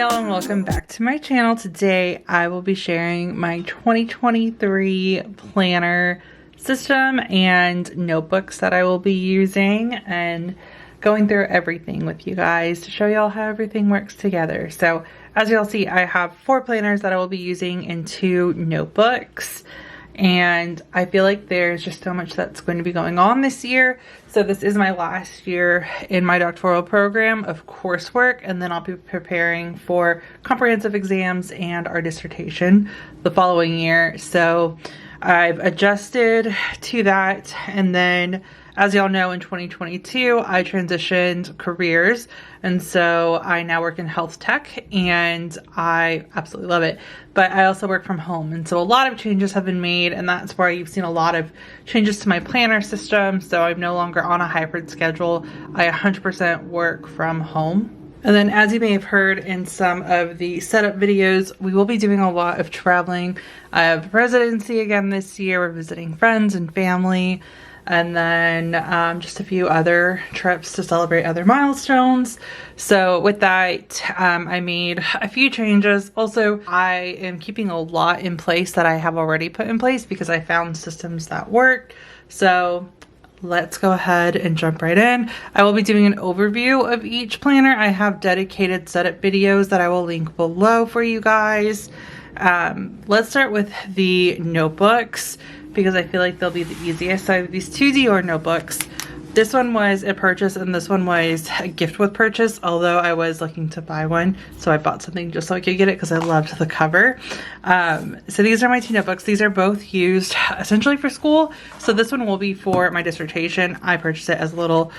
y'all, and welcome back to my channel. Today I will be sharing my 2023 planner system and notebooks that I will be using and going through everything with you guys to show y'all how everything works together. So as y'all see, I have 4 planners that I will be using and 2 notebooks. And I feel like there's just so much that's going to be going on this year. So this is my last year in my doctoral program of coursework, and then I'll be preparing for comprehensive exams and our dissertation the following year. So I've adjusted to that, and then as y'all know, in 2022 I transitioned careers, and so I now work in health tech and I absolutely love it. But I also work from home, and so a lot of changes have been made, and that's why you've seen a lot of changes to my planner system. So I'm no longer on a hybrid schedule. I 100% work from home. And then, as you may have heard in some of the setup videos, we will be doing a lot of traveling. I have residency again this year. We're visiting friends and family, and then just a few other trips to celebrate other milestones. So with that, I made a few changes. Also, I am keeping a lot in place that I have already put in place because I found systems that work. So let's go ahead and jump right in. I will be doing an overview of each planner. I have dedicated setup videos that I will link below for you guys. Let's start with the notebooks because I feel like they'll be the easiest. So I have these 2 Dior notebooks. This one was a purchase and this one was a gift with purchase, although I was looking to buy one. So I bought something just so I could get it because I loved the cover. So these are my 2 notebooks. These are both used essentially for school. So this one will be for my dissertation. I purchased it as a little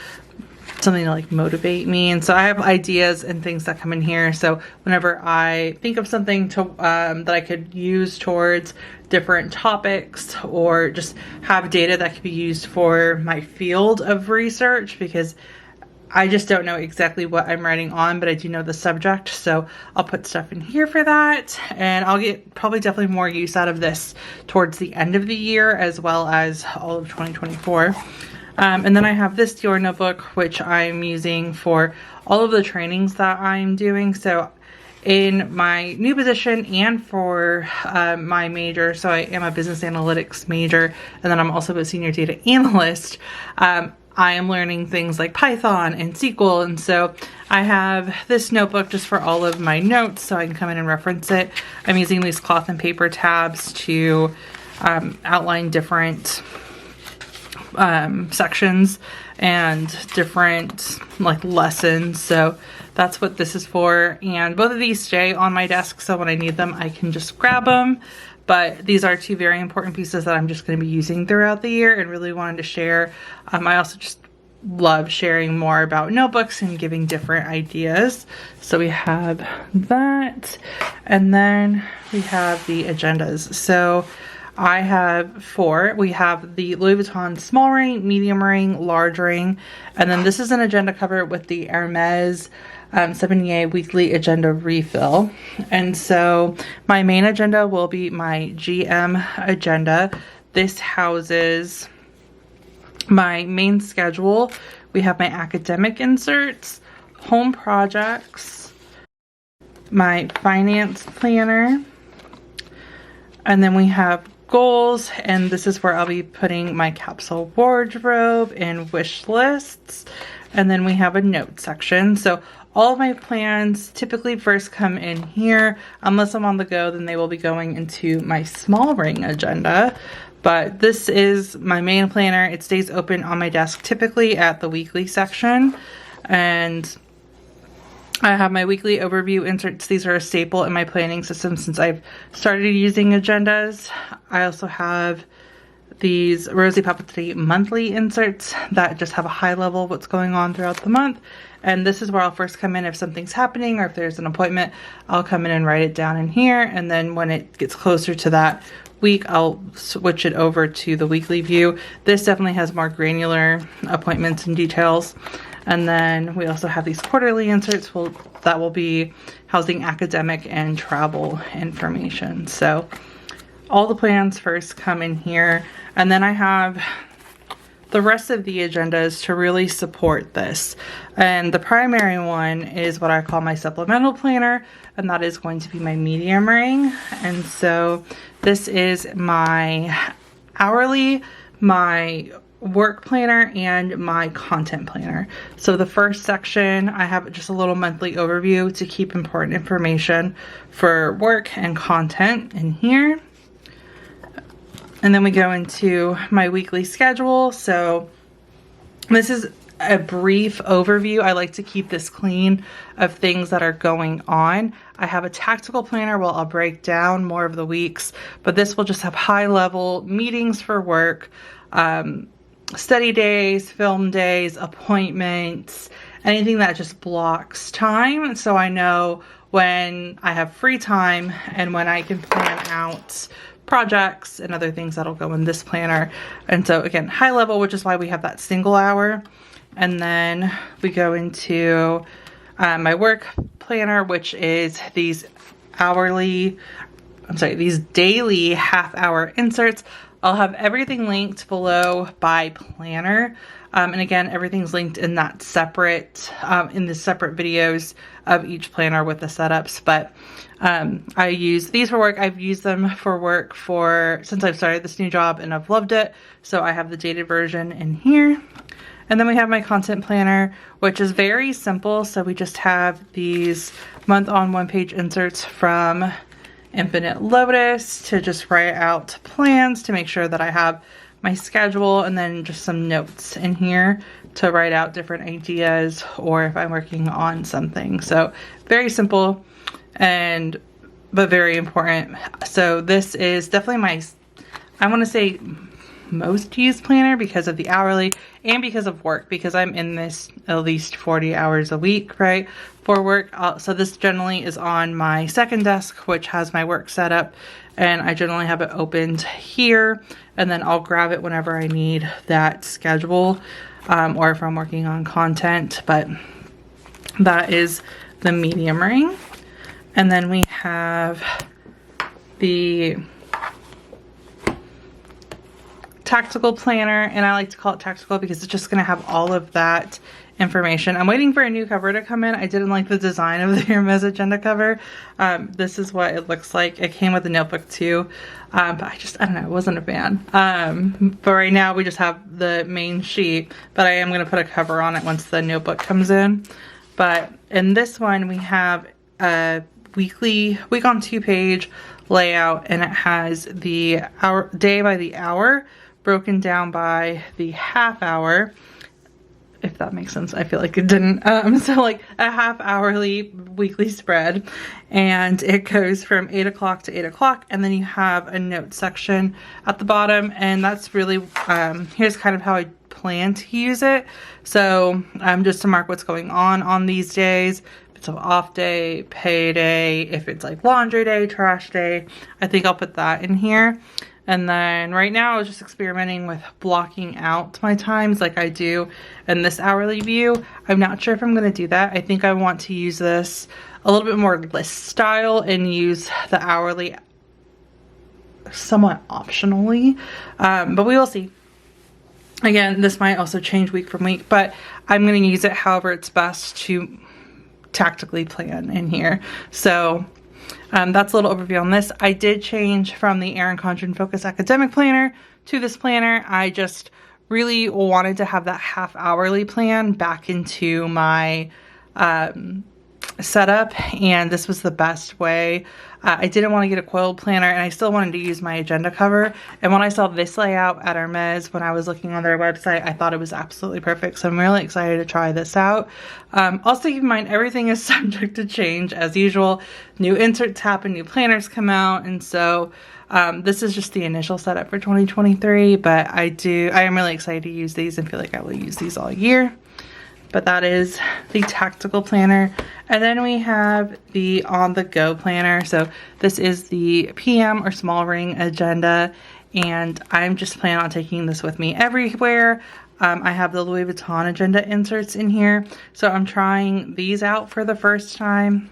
something to like motivate me, and so I have ideas and things that come in here. So whenever I think of something to that I could use towards different topics, or just have data that could be used for my field of research, because I just don't know exactly what I'm writing on, but I do know the subject, so I'll put stuff in here for that. And I'll get probably definitely more use out of this towards the end of the year as well as all of 2024. And then I have this Dior notebook, which I'm using for all of the trainings that I'm doing. So in my new position and for my major, so I am a business analytics major, and then I'm also a senior data analyst. I am learning things like Python and SQL, and so I have this notebook just for all of my notes so I can come in and reference it. I'm using these cloth and paper tabs to outline different sections and different like lessons. So that's what this is for, and both of these stay on my desk, so when I need them I can just grab them. But these are 2 very important pieces that I'm just going to be using throughout the year and really wanted to share. I also just love sharing more about notebooks and giving different ideas. So we have that, and then we have the agendas. So I have 4. We have the Louis Vuitton small ring, medium ring, large ring, and then this is an agenda cover with the Hermes 78 weekly agenda refill. And so my main agenda will be my GM agenda. This houses my main schedule. We have my academic inserts, home projects, my finance planner, and then we have goals, and this is where I'll be putting my capsule wardrobe and wish lists. And then we have a note section. So all of my plans typically first come in here. Unless I'm on the go, then they will be going into my small ring agenda. But this is my main planner. It stays open on my desk typically at the weekly section, and I have my weekly overview inserts. These are a staple in my planning system since I've started using agendas. I also have these ROSIE Papeterie monthly inserts that just have a high level of what's going on throughout the month. And this is where I'll first come in if something's happening or if there's an appointment. I'll come in and write it down in here, and then when it gets closer to that week, I'll switch it over to the weekly view. This definitely has more granular appointments and details. And then we also have these quarterly inserts that will be housing academic and travel information. So all the plans first come in here, and then I have the rest of the agendas to really support this. And the primary one is what I call my supplemental planner, and that is going to be my medium ring. And so this is my hourly, my work planner, and my content planner. So the first section, I have just a little monthly overview to keep important information for work and content in here. And then we go into my weekly schedule. So this is a brief overview. I like to keep this clean of things that are going on. I have a tactical planner where I'll break down more of the weeks, but this will just have high level meetings for work, study days, film days, appointments, anything that just blocks time. So I know when I have free time and when I can plan out projects and other things that'll go in this planner. And so again, high level, which is why we have that single hour. And then we go into my work planner, which is these these daily half-hour inserts. I'll have everything linked below by planner. And again, everything's linked in that separate, in the separate videos of each planner with the setups. But I use these for work. I've used them for work since I've started this new job, and I've loved it. So I have the dated version in here. And then we have my content planner, which is very simple. So we just have these month-on one-page inserts from Infinite Lotus to just write out plans to make sure that I have my schedule, and then just some notes in here to write out different ideas or if I'm working on something. So very simple but very important. So this is definitely I want to say most used planner because of the hourly and because of work, because I'm in this at least 40 hours a week, right, for work. So this generally is on my second desk, which has my work set up, and I generally have it opened here, and then I'll grab it whenever I need that schedule, or if I'm working on content. But that is the medium ring. And then we have the tactical planner, and I like to call it tactical because it's just going to have all of that information. I'm waiting for a new cover to come in. I didn't like the design of the Hermes agenda cover. This is what it looks like. It came with a notebook too, but I don't know, I wasn't a fan. But right now we just have the main sheet, but I am going to put a cover on it once the notebook comes in. But in this one we have a week on 2-page layout, and it has the day by the hour broken down by the half hour, if that makes sense. I feel like it didn't. So like a half hourly weekly spread, and it goes from 8 o'clock to 8 o'clock, and then you have a note section at the bottom, and that's really here's kind of how I plan to use it. So just to mark what's going on these days. If it's an off day, payday, if it's like laundry day, trash day, I think I'll put that in here. And then right now I was just experimenting with blocking out my times like I do in this hourly view. I'm not sure if I'm going to do that. I think I want to use this a little bit more list style and use the hourly somewhat optionally, but we will see. Again, this might also change week from week, but I'm going to use it however it's best to tactically plan in here. So that's a little overview on this. I did change from the Erin Condren Focus Academic Planner to this planner. I just really wanted to have that half hourly plan back into my setup, and this was the best way. I didn't want to get a coiled planner, and I still wanted to use my agenda cover. And when I saw this layout at Hermes, when I was looking on their website, I thought it was absolutely perfect. So I'm really excited to try this out. Also keep in mind, everything is subject to change as usual. New inserts happen, new planners come out. And so this is just the initial setup for 2023, but I am really excited to use these and feel like I will use these all year. But that is the tactical planner. And then we have the on-the-go planner. So this is the PM or small ring agenda, and I'm just planning on taking this with me everywhere. I have the Louis Vuitton agenda inserts in here, so I'm trying these out for the first time,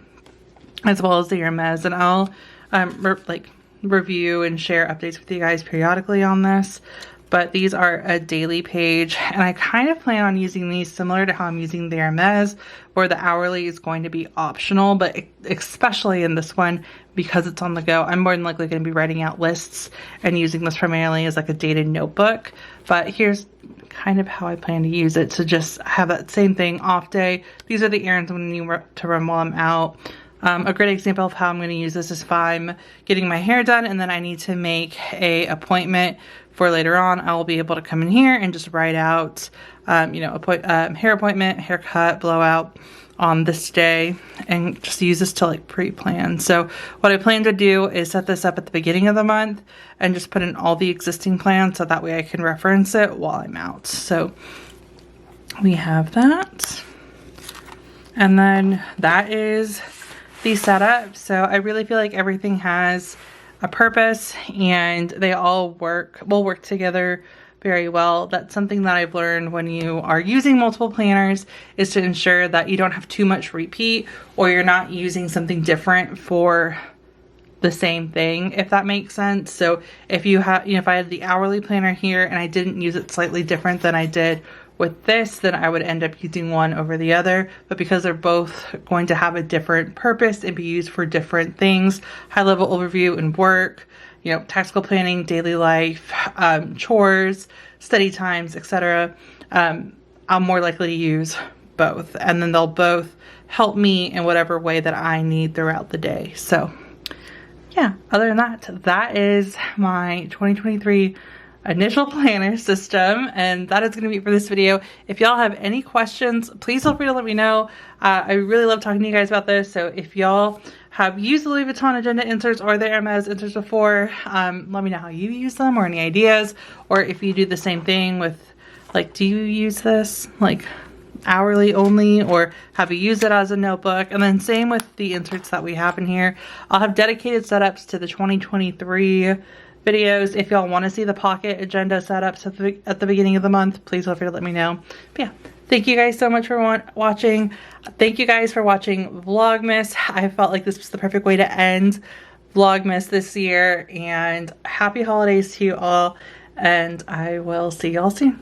as well as the Hermes, and I'll review and share updates with you guys periodically on this. but these are a daily page, and I kind of plan on using these similar to how I'm using the Hermes, where the hourly is going to be optional, but especially in this one, because it's on the go, I'm more than likely going to be writing out lists and using this primarily as like a dated notebook. But here's kind of how I plan to use it, to just have that same thing off day. These are the errands I'm going to need to run while I'm out. A great example of how I'm going to use this is if I'm getting my hair done and then I need to make a appointment for later on, I will be able to come in here and just write out, you know, hair appointment, haircut, blowout on this day, and just use this to like pre-plan. So what I plan to do is set this up at the beginning of the month and just put in all the existing plans so that way I can reference it while I'm out. So we have that. And then that is the setup. So I really feel like everything has a purpose and they all will work together very well. That's something that I've learned when you are using multiple planners, is to ensure that you don't have too much repeat, or you're not using something different for the same thing, if that makes sense. So if you have, you know, if I had the hourly planner here and I didn't use it slightly different than I did with this, then I would end up using one over the other. But because they're both going to have a different purpose and be used for different things, high level overview and work, you know, tactical planning, daily life, chores, study times, etc., I'm more likely to use both, and then they'll both help me in whatever way that I need throughout the day. So yeah, other than that, that is my 2023 initial planner system, and that is going to be it for this video. If y'all have any questions, please feel free to let me know. I really love talking to you guys about this, so if y'all have used the Louis Vuitton agenda inserts or the Hermes inserts before, let me know how you use them, or any ideas, or if you do the same thing with, like, do you use this like hourly only, or have you used it as a notebook? And then same with the inserts that we have in here. I'll have dedicated setups to the 2023 videos. If y'all want to see the pocket agenda setups at the beginning of the month, please feel free to let me know. But yeah, thank you guys so much for watching. Thank you guys for watching Vlogmas. I felt like this was the perfect way to end Vlogmas this year, and happy holidays to you all, and I will see y'all soon.